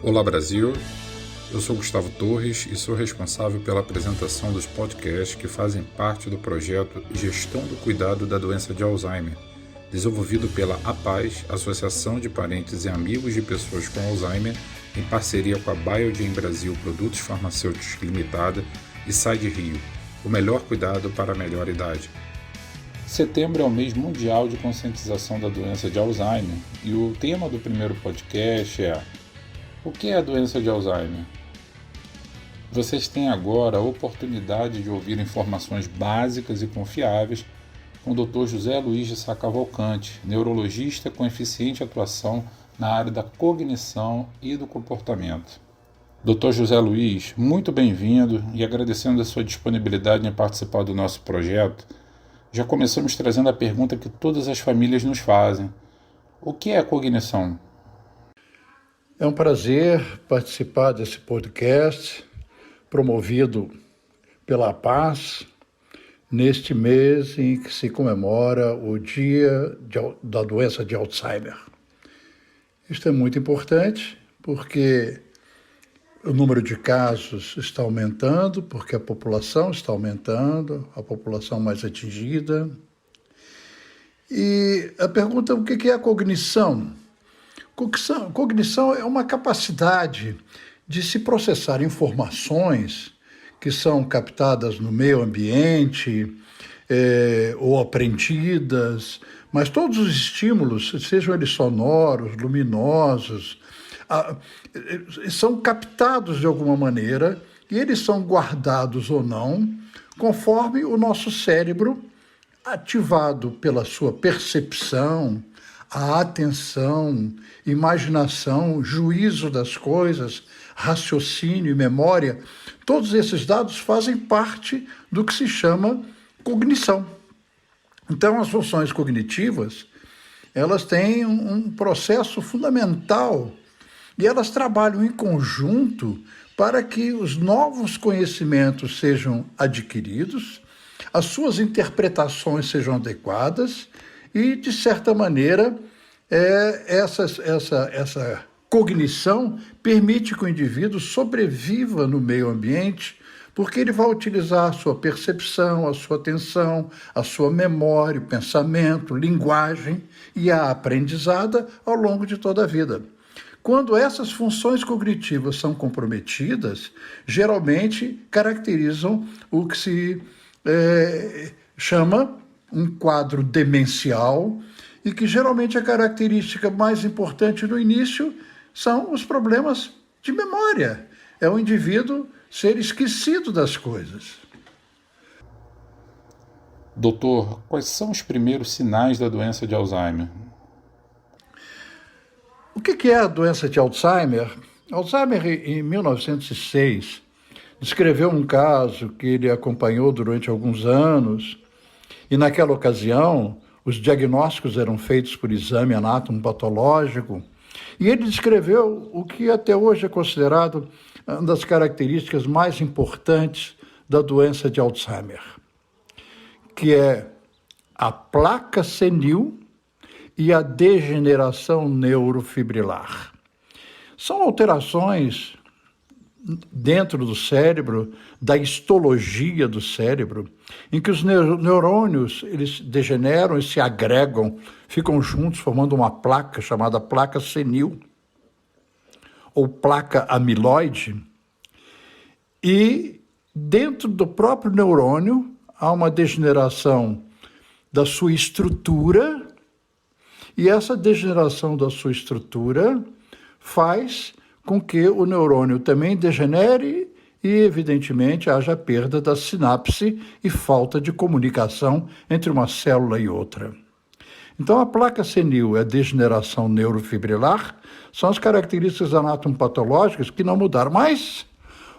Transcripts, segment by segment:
Olá Brasil, eu sou Gustavo Torres e sou responsável pela apresentação dos podcasts que fazem parte do projeto Gestão do Cuidado da Doença de Alzheimer, desenvolvido pela APAS, Associação de Parentes e Amigos de Pessoas com Alzheimer, em parceria com a Biogen Brasil Produtos Farmacêuticos Limitada e Side Rio, o melhor cuidado para a melhor idade. Setembro é o mês mundial de conscientização da doença de Alzheimer e o tema do primeiro podcast é: o que é a doença de Alzheimer? Vocês têm agora a oportunidade de ouvir informações básicas e confiáveis com o Dr. José Luiz de Sá Cavalcante, neurologista com eficiente atuação na área da cognição e do comportamento. Dr. José Luiz, muito bem-vindo e agradecendo a sua disponibilidade em participar do nosso projeto, já começamos trazendo a pergunta que todas as famílias nos fazem: o que é a cognição? É um prazer participar desse podcast promovido pela Paz neste mês em que se comemora o Dia da Doença de Alzheimer. Isto é muito importante porque o número de casos está aumentando, porque a população está aumentando, a população mais atingida. E a pergunta: o que é a cognição? Cognição é uma capacidade de se processar informações que são captadas no meio ambiente ou aprendidas, mas todos os estímulos, sejam eles sonoros, luminosos, são captados de alguma maneira e eles são guardados ou não, conforme o nosso cérebro, ativado pela sua percepção, a atenção, imaginação, juízo das coisas, raciocínio e memória, todos esses dados fazem parte do que se chama cognição. Então, as funções cognitivas, elas têm um processo fundamental e elas trabalham em conjunto para que os novos conhecimentos sejam adquiridos, as suas interpretações sejam adequadas e, de certa maneira, essa cognição permite que o indivíduo sobreviva no meio ambiente, porque ele vai utilizar a sua percepção, a sua atenção, a sua memória, o pensamento, linguagem e a aprendizada ao longo de toda a vida. Quando essas funções cognitivas são comprometidas, geralmente caracterizam o que se chama um quadro demencial, e que geralmente a característica mais importante no início são os problemas de memória. É o indivíduo ser esquecido das coisas. Doutor, quais são os primeiros sinais da doença de Alzheimer? O que é a doença de Alzheimer? Alzheimer, em 1906, descreveu um caso que ele acompanhou durante alguns anos, e naquela ocasião os diagnósticos eram feitos por exame anatomopatológico, e ele descreveu o que até hoje é considerado uma das características mais importantes da doença de Alzheimer, que é a placa senil e a degeneração neurofibrilar. São alterações dentro do cérebro, da histologia do cérebro, em que os neurônios eles degeneram e se agregam, ficam juntos formando uma placa chamada placa senil ou placa amiloide, e dentro do próprio neurônio há uma degeneração da sua estrutura, e essa degeneração da sua estrutura faz com que o neurônio também degenere e, evidentemente, haja perda da sinapse e falta de comunicação entre uma célula e outra. Então, a placa senil e a degeneração neurofibrilar são as características anatomopatológicas que não mudaram, mas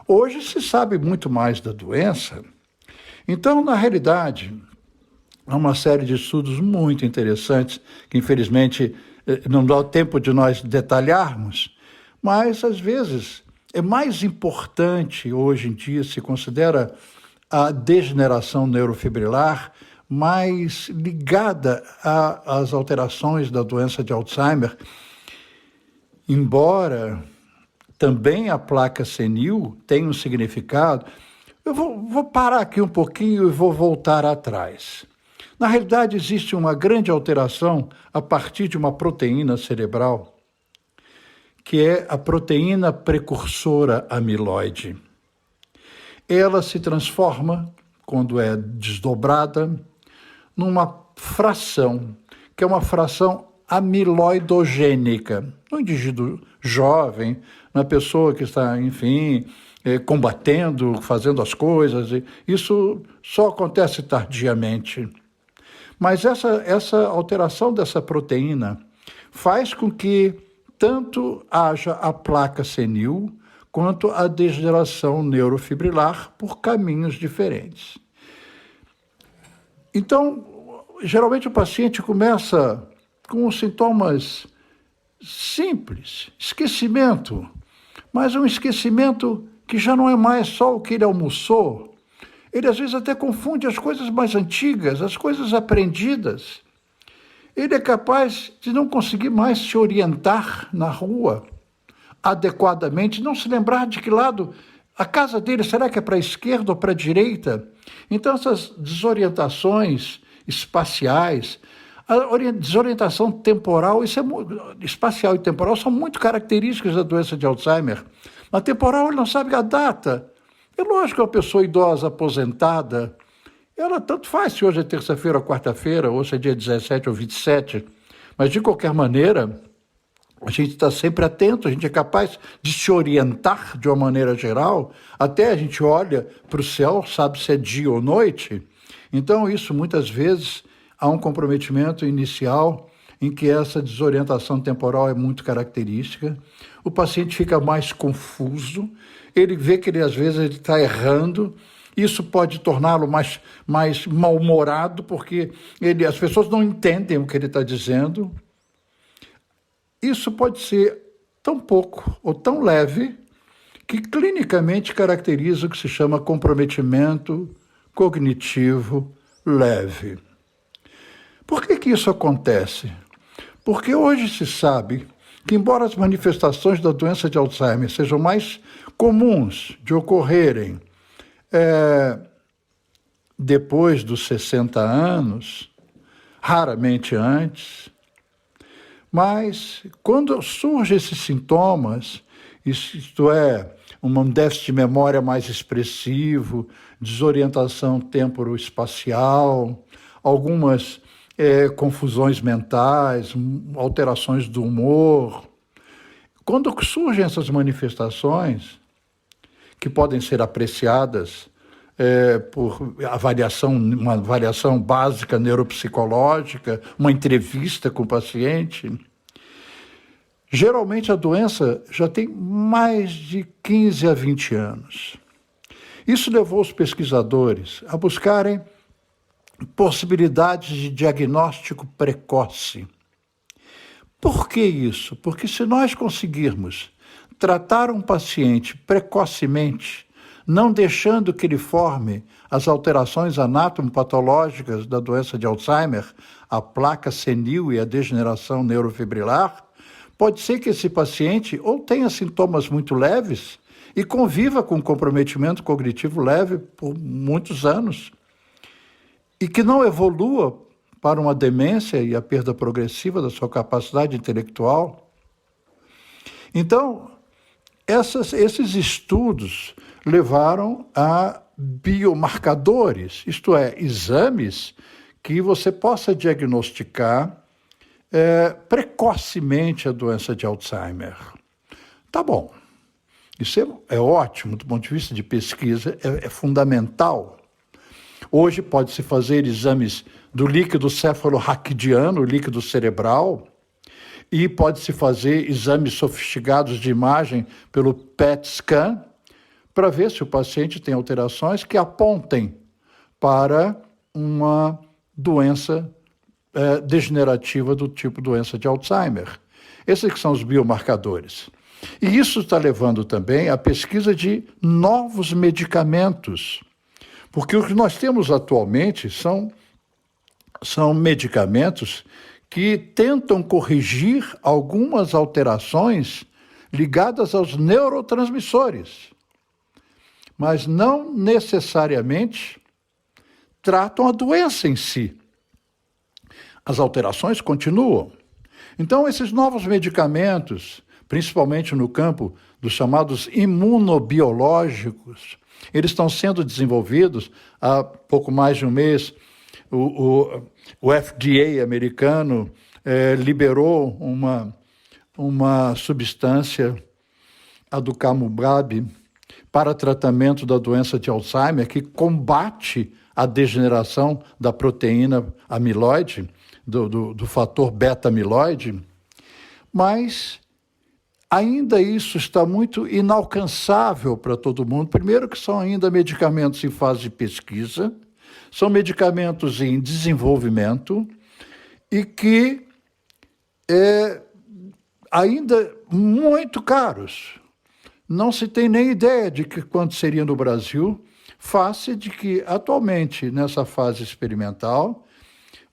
hoje se sabe muito mais da doença. Então, na realidade, há uma série de estudos muito interessantes que, infelizmente, não dá tempo de nós detalharmos, mas, às vezes, é mais importante, hoje em dia, se considera a degeneração neurofibrilar mais ligada às alterações da doença de Alzheimer, embora também a placa senil tem um significado. Eu vou parar aqui um pouquinho e vou voltar atrás. Na realidade, existe uma grande alteração a partir de uma proteína cerebral, que é a proteína precursora amiloide. Ela se transforma, quando é desdobrada, numa fração, que é uma fração amiloidogênica. No indivíduo jovem, na pessoa que está, enfim, combatendo, fazendo as coisas. Isso só acontece tardiamente. Mas essa alteração dessa proteína faz com que tanto haja a placa senil quanto a degeneração neurofibrilar por caminhos diferentes. Então, geralmente o paciente começa com sintomas simples, esquecimento, mas um esquecimento que já não é mais só o que ele almoçou. Ele às vezes até confunde as coisas mais antigas, as coisas aprendidas. Ele é capaz de não conseguir mais se orientar na rua adequadamente, não se lembrar de que lado a casa dele, será que é para a esquerda ou para a direita? Então essas desorientações espaciais, a desorientação temporal, espacial e temporal são muito características da doença de Alzheimer. Na temporal ele não sabe a data. É lógico que uma pessoa idosa, aposentada, ela tanto faz se hoje é terça-feira ou quarta-feira, ou se é dia 17 ou 27, mas de qualquer maneira, a gente está sempre atento, a gente é capaz de se orientar de uma maneira geral, até a gente olha para o céu, sabe se é dia ou noite. Então isso muitas vezes há um comprometimento inicial em que essa desorientação temporal é muito característica. O paciente fica mais confuso, ele vê que às vezes ele está errando. Isso pode torná-lo mais mal-humorado, porque as pessoas não entendem o que ele está dizendo. Isso pode ser tão pouco ou tão leve que clinicamente caracteriza o que se chama comprometimento cognitivo leve. Por que isso acontece? Porque hoje se sabe que, embora as manifestações da doença de Alzheimer sejam mais comuns de ocorrerem depois dos 60 anos, raramente antes, mas quando surgem esses sintomas, isto é, um déficit de memória mais expressivo, desorientação temporoespacial, algumas confusões mentais, alterações do humor. Quando surgem essas manifestações, que podem ser apreciadas por uma avaliação básica neuropsicológica, uma entrevista com o paciente, geralmente a doença já tem mais de 15 a 20 anos. Isso levou os pesquisadores a buscarem possibilidades de diagnóstico precoce. Por que isso? Porque se nós conseguirmos tratar um paciente precocemente, não deixando que ele forme as alterações anatomopatológicas da doença de Alzheimer, a placa senil e a degeneração neurofibrilar, pode ser que esse paciente ou tenha sintomas muito leves e conviva com comprometimento cognitivo leve por muitos anos, e que não evolua para uma demência e a perda progressiva da sua capacidade intelectual. Então, esses estudos levaram a biomarcadores, isto é, exames que você possa diagnosticar precocemente a doença de Alzheimer. Tá bom, isso é ótimo do ponto de vista de pesquisa, é fundamental. Hoje pode-se fazer exames do líquido cefalorraquidiano, o líquido cerebral, e pode-se fazer exames sofisticados de imagem pelo PET scan, para ver se o paciente tem alterações que apontem para uma doença degenerativa do tipo doença de Alzheimer. Esses que são os biomarcadores. E isso está levando também à pesquisa de novos medicamentos, porque o que nós temos atualmente são medicamentos que tentam corrigir algumas alterações ligadas aos neurotransmissores, mas não necessariamente tratam a doença em si. As alterações continuam. Então, esses novos medicamentos, principalmente no campo dos chamados imunobiológicos, eles estão sendo desenvolvidos há pouco mais de um mês. O FDA americano liberou uma substância, aducanumab, para tratamento da doença de Alzheimer, que combate a degeneração da proteína amiloide, do fator beta-amiloide, mas ainda isso está muito inalcançável para todo mundo. Primeiro que são ainda medicamentos em fase de pesquisa, são medicamentos em desenvolvimento e que ainda muito caros. Não se tem nem ideia de quanto seria no Brasil, face de que atualmente, nessa fase experimental,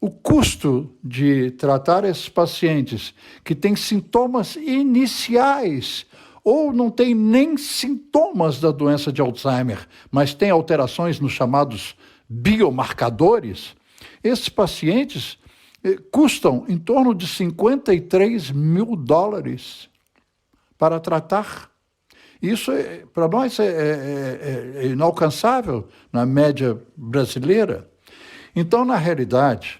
o custo de tratar esses pacientes que têm sintomas iniciais ou não têm nem sintomas da doença de Alzheimer, mas têm alterações nos chamados biomarcadores, esses pacientes custam em torno de $53 mil para tratar. Isso, para nós, é inalcançável na média brasileira. Então, na realidade,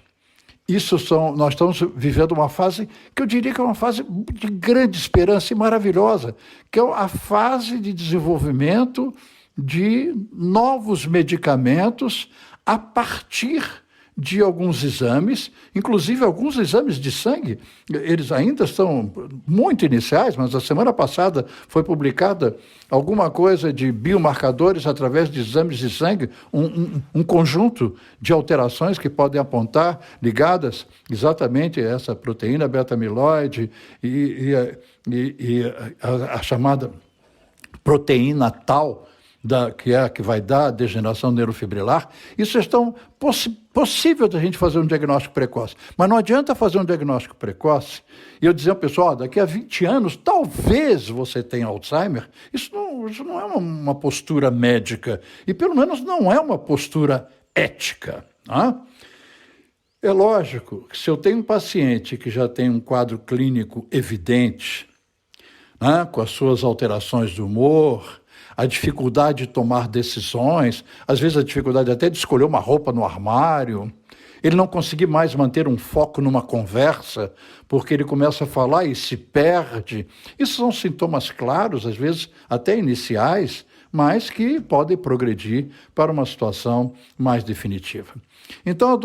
nós estamos vivendo uma fase que eu diria que é uma fase de grande esperança e maravilhosa, que é a fase de desenvolvimento de novos medicamentos a partir de alguns exames, inclusive alguns exames de sangue. Eles ainda estão muito iniciais, mas a semana passada foi publicada alguma coisa de biomarcadores através de exames de sangue, um conjunto de alterações que podem apontar, ligadas exatamente a essa proteína beta-amiloide e a chamada proteína tal, que é a que vai dar a degeneração neurofibrilar. Isso é possível da gente fazer um diagnóstico precoce. Mas não adianta fazer um diagnóstico precoce e eu dizer ao pessoal, daqui a 20 anos, talvez você tenha Alzheimer. Isso não é uma postura médica e, pelo menos, não é uma postura ética. Né? É lógico que se eu tenho um paciente que já tem um quadro clínico evidente, né, com as suas alterações de humor, a dificuldade de tomar decisões, às vezes a dificuldade até de escolher uma roupa no armário, ele não conseguir mais manter um foco numa conversa, porque ele começa a falar e se perde. Isso são sintomas claros, às vezes até iniciais, mas que podem progredir para uma situação mais definitiva. Então,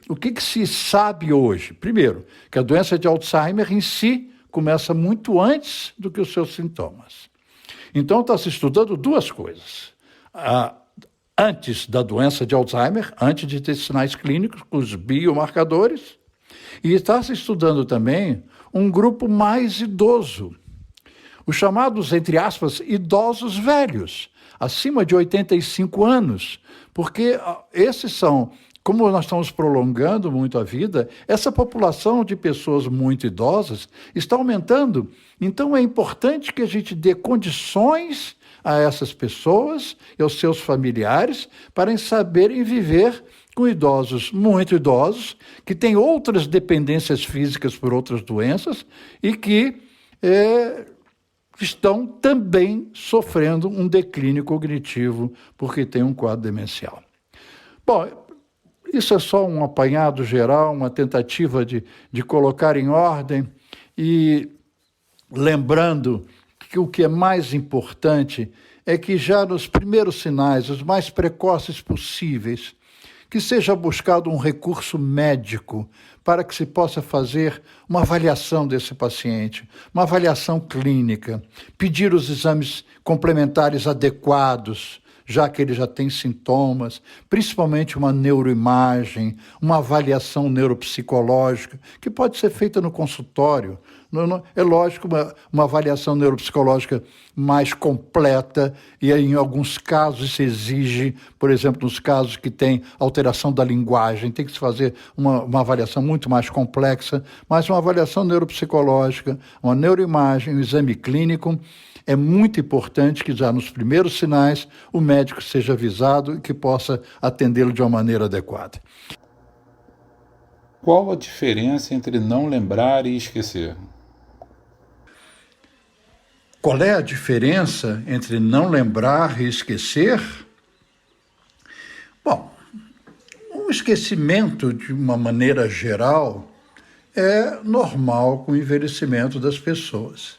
o que se sabe hoje? Primeiro, que a doença de Alzheimer em si começa muito antes do que os seus sintomas. Então, está se estudando duas coisas. Antes da doença de Alzheimer, antes de ter sinais clínicos, os biomarcadores, e está se estudando também um grupo mais idoso, os chamados, entre aspas, idosos velhos, acima de 85 anos, porque esses são, como nós estamos prolongando muito a vida, essa população de pessoas muito idosas está aumentando. Então é importante que a gente dê condições a essas pessoas e aos seus familiares para saberem viver com idosos muito idosos, que têm outras dependências físicas por outras doenças e que estão também sofrendo um declínio cognitivo porque tem um quadro demencial. Bom, isso é só um apanhado geral, uma tentativa de colocar em ordem e lembrando que o que é mais importante é que já nos primeiros sinais, os mais precoces possíveis, que seja buscado um recurso médico para que se possa fazer uma avaliação desse paciente, uma avaliação clínica, pedir os exames complementares adequados, já que ele já tem sintomas, principalmente uma neuroimagem, uma avaliação neuropsicológica, que pode ser feita no consultório, É lógico, uma avaliação neuropsicológica mais completa, e em alguns casos se exige, por exemplo, nos casos que tem alteração da linguagem, tem que se fazer uma avaliação muito mais complexa, mas uma avaliação neuropsicológica, uma neuroimagem, um exame clínico, é muito importante que já nos primeiros sinais o médico seja avisado e que possa atendê-lo de uma maneira adequada. Qual a diferença entre não lembrar e esquecer? Qual é a diferença entre não lembrar e esquecer? Bom, o esquecimento, de uma maneira geral, é normal com o envelhecimento das pessoas.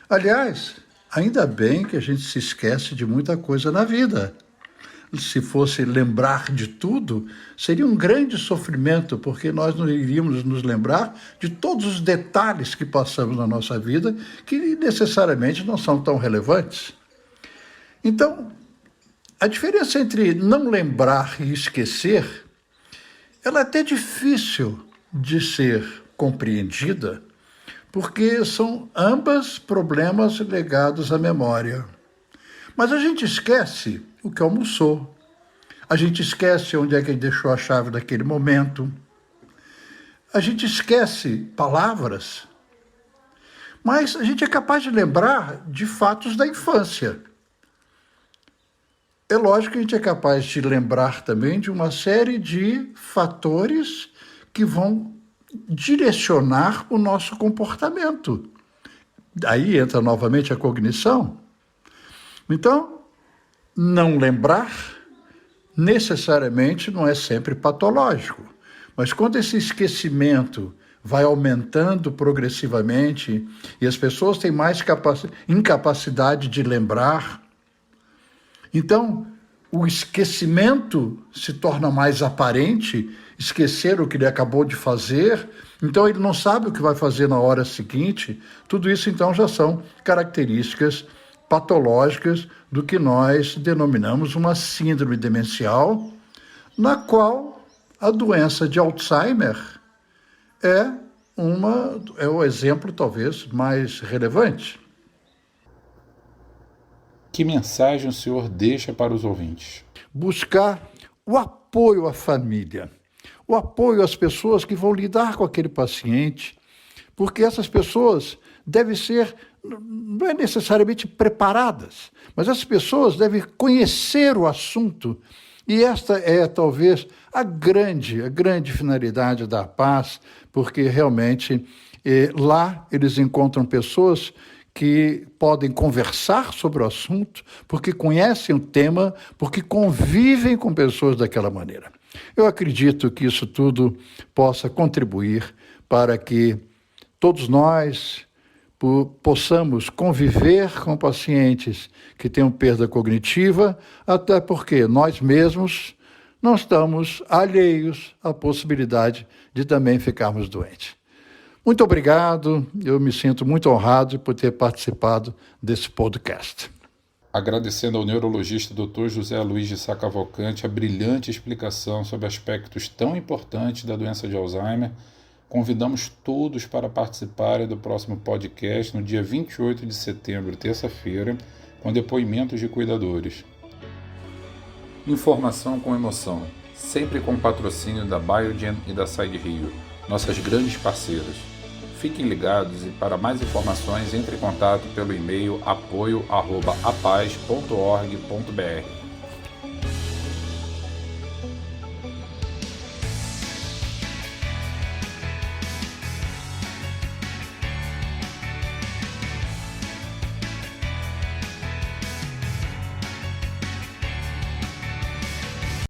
Aliás, ainda bem que a gente se esquece de muita coisa na vida. Se fosse lembrar de tudo, seria um grande sofrimento, porque nós não iríamos nos lembrar de todos os detalhes que passamos na nossa vida, que necessariamente não são tão relevantes. Então, a diferença entre não lembrar e esquecer, ela é até difícil de ser compreendida, porque são ambas problemas ligados à memória. Mas a gente esquece o que almoçou. A gente esquece onde é que ele deixou a chave naquele momento. A gente esquece palavras. Mas a gente é capaz de lembrar de fatos da infância. É lógico que a gente é capaz de lembrar também de uma série de fatores que vão direcionar o nosso comportamento. Aí entra novamente a cognição. Então, não lembrar necessariamente não é sempre patológico, mas quando esse esquecimento vai aumentando progressivamente e as pessoas têm mais incapacidade de lembrar, então o esquecimento se torna mais aparente, esquecer o que ele acabou de fazer, então ele não sabe o que vai fazer na hora seguinte. Tudo isso então já são características patológicas do que nós denominamos uma síndrome demencial, na qual a doença de Alzheimer é o exemplo talvez mais relevante. Que mensagem o senhor deixa para os ouvintes? Buscar o apoio à família, o apoio às pessoas que vão lidar com aquele paciente, porque essas pessoas devem ser, não é necessariamente preparadas, mas as pessoas devem conhecer o assunto, e esta é talvez a grande finalidade da paz, porque realmente lá eles encontram pessoas que podem conversar sobre o assunto, porque conhecem o tema, porque convivem com pessoas daquela maneira. Eu acredito que isso tudo possa contribuir para que todos nós possamos conviver com pacientes que tenham perda cognitiva, até porque nós mesmos não estamos alheios à possibilidade de também ficarmos doentes. Muito obrigado, eu me sinto muito honrado por ter participado desse podcast. Agradecendo ao neurologista Dr. José Luiz de Sá Cavalcante a brilhante explicação sobre aspectos tão importantes da doença de Alzheimer, convidamos todos para participarem do próximo podcast no dia 28 de setembro, terça-feira, com depoimentos de cuidadores. Informação com emoção, sempre com patrocínio da Biogen e da Side Rio, nossas grandes parceiras. Fiquem ligados e para mais informações entre em contato pelo e-mail apoio@apaz.org.br.